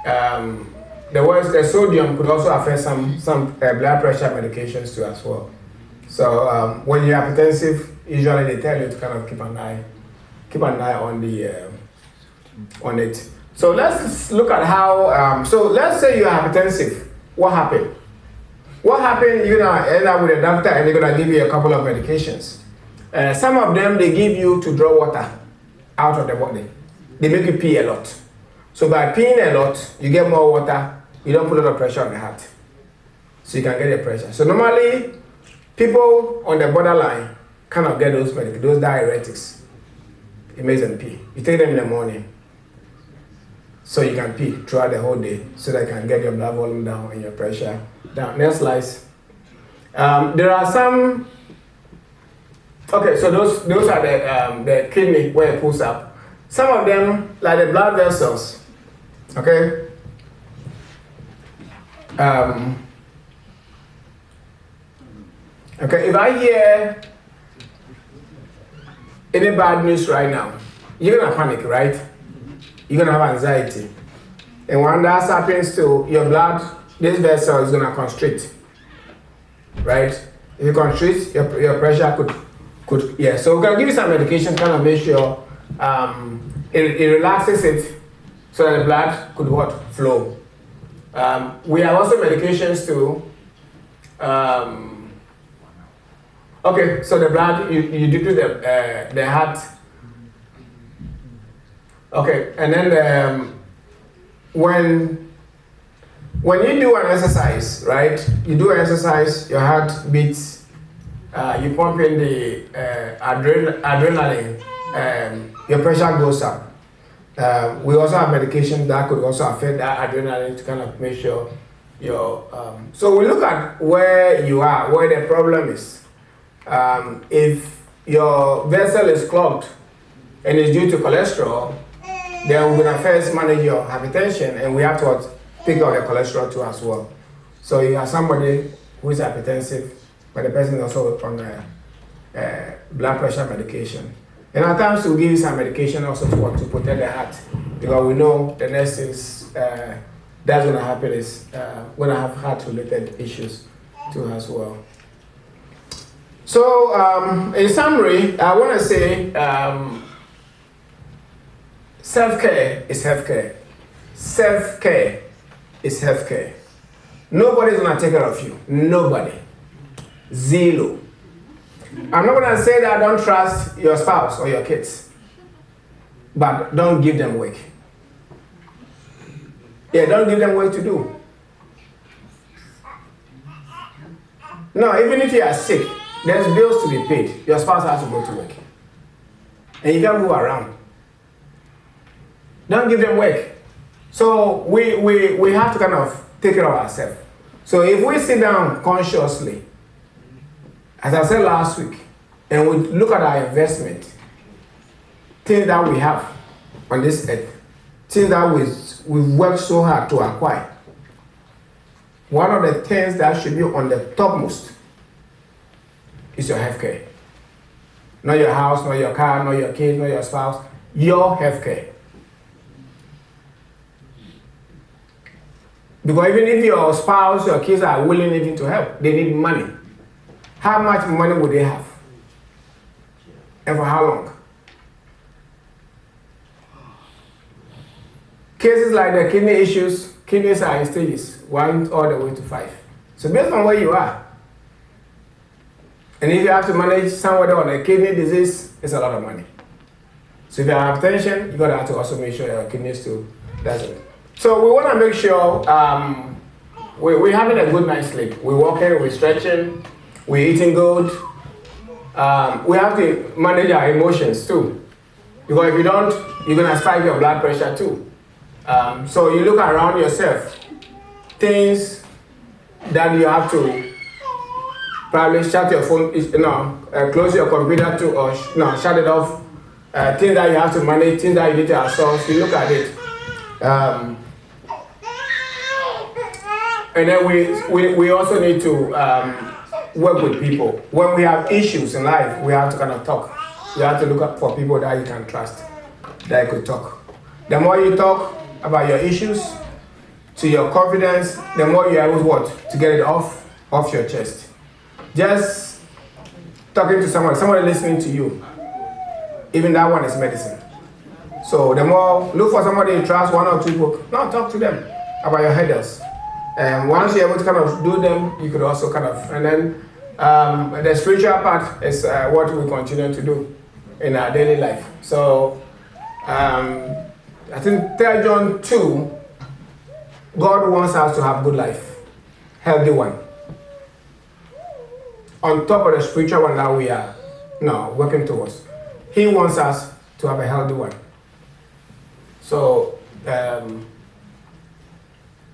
the sodium could also affect some blood pressure medications too as well. So when you're hypertensive, usually they tell you to kind of keep an eye on it. So let's look at how, so let's say you're hypertensive. What happened? You're gonna end up with a doctor and they're gonna give you a couple of medications. Some of them they give you to draw water out of the body. They make you pee a lot. So by peeing a lot, you get more water, you don't put a lot of pressure on the heart. So you can get the pressure. So normally, people on the borderline kind of get those diuretics. It makes them pee. You take them in the morning, so you can pee throughout the whole day, so that you can get your blood volume down and your pressure down. Next slide. There are some. Okay, so those are the kidney where it pulls up. Some of them, like the blood vessels. Okay. Okay, if I hear any bad news right now, you're gonna panic, right? You're gonna have anxiety. And when that happens to your blood, this vessel is gonna constrict, right? If you constrict, your pressure could yeah. So we're gonna give you some medication, kind of make sure it relaxes it, so that the blood could flow. We have also medications to okay, so the blood you decrease the heart. Okay, and then when you do an exercise, right? You do an exercise, your heart beats. You pump in the adrenaline, your pressure goes up. We also have medications that could also affect that adrenaline to kind of make sure your. So we look at where you are, where the problem is. If your vessel is clogged and it's due to cholesterol, then we're gonna first manage your hypertension, and we have to pick out the cholesterol too as well. So you have somebody who is hypertensive, but the person is also on blood pressure medication. And at times we'll give you some medication also to protect the heart, because we know the next things that's going to happen is going to have heart-related issues too as well. So in summary, I want to say self-care is healthcare. Self-care is healthcare. Nobody's going to take care of you. Nobody. Zero. I'm not going to say that I don't trust your spouse or your kids, but don't give them work. Yeah, don't give them work to do. No, even if you are sick, there's bills to be paid. Your spouse has to go to work. And you can't move around. Don't give them work. So we have to kind of take care of ourselves. So if we sit down consciously, as I said last week, and we look at our investment, things that we have on this earth, things that we've worked so hard to acquire, one of the things that should be on the topmost is your healthcare. Not your house, not your car, not your kids, not your spouse, your healthcare. Because even if your spouse, your kids are willing even to help, they need money. How much money would they have? And for how long? Cases like the kidney issues, kidneys are in stages 1 all the way to 5. So based on where you are, and if you have to manage somebody on a kidney disease, it's a lot of money. So if you have hypertension, you gotta have to also make sure your kidneys too doesn't. So we want to make sure we're having a good night's sleep. We're walking, we're stretching, we're eating good. We have to manage our emotions too. Because if you don't, you're going to spike your blood pressure too. So you look around yourself, things that you have to probably shut your phone, close your computer too, or shut it off. Things that you have to manage, things that you need to outsource, you look at it. And then we also need to work with people. When we have issues in life, we have to kind of talk. You have to look up for people that you can trust, that you could talk. The more you talk about your issues, to your confidence, the more you're able to get it off your chest. Just talking to somebody listening to you, even that one is medicine. So the more, look for somebody you trust, 1 or 2 people, talk to them about your headaches. And once you're able to kind of do them, you could also kind of, and then the spiritual part is what we continue to do in our daily life. So I think 3 John 2, God wants us to have good life, healthy one. On top of the spiritual one that we are now working towards, He wants us to have a healthy one. So I'm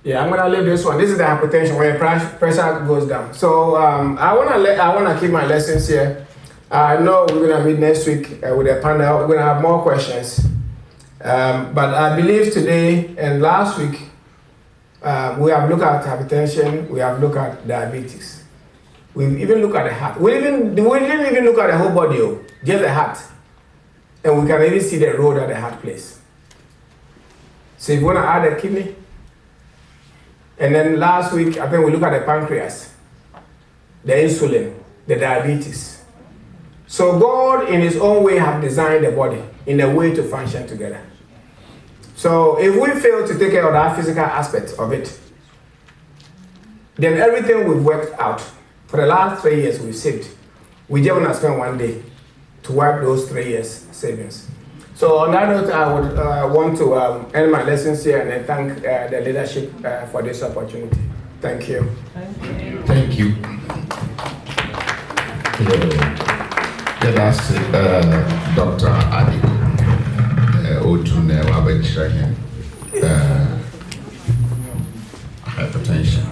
gonna leave this one. This is the hypertension when your pressure goes down. So I wanna keep my lessons here. I know we're gonna meet next week with a panel. We're gonna have more questions. But I believe today and last week we have looked at hypertension. We have looked at diabetes. We've even looked at the heart. We didn't even look at the whole body, just the heart. And we can even see the role that the heart plays. So if you wanna add a kidney. And then last week, I think we looked at the pancreas, the insulin, the diabetes. So God, in His own way, have designed the body in a way to function together. So if we fail to take care of that physical aspect of it, then everything we've worked out for the last 3 years we've saved, we just want to spend 1 day to wipe those 3 years savings. So on that note, I would want to end my lessons here and then thank the leadership for this opportunity. Thank you. Thank you. That's Dr. Addico, Otune Wabechragen.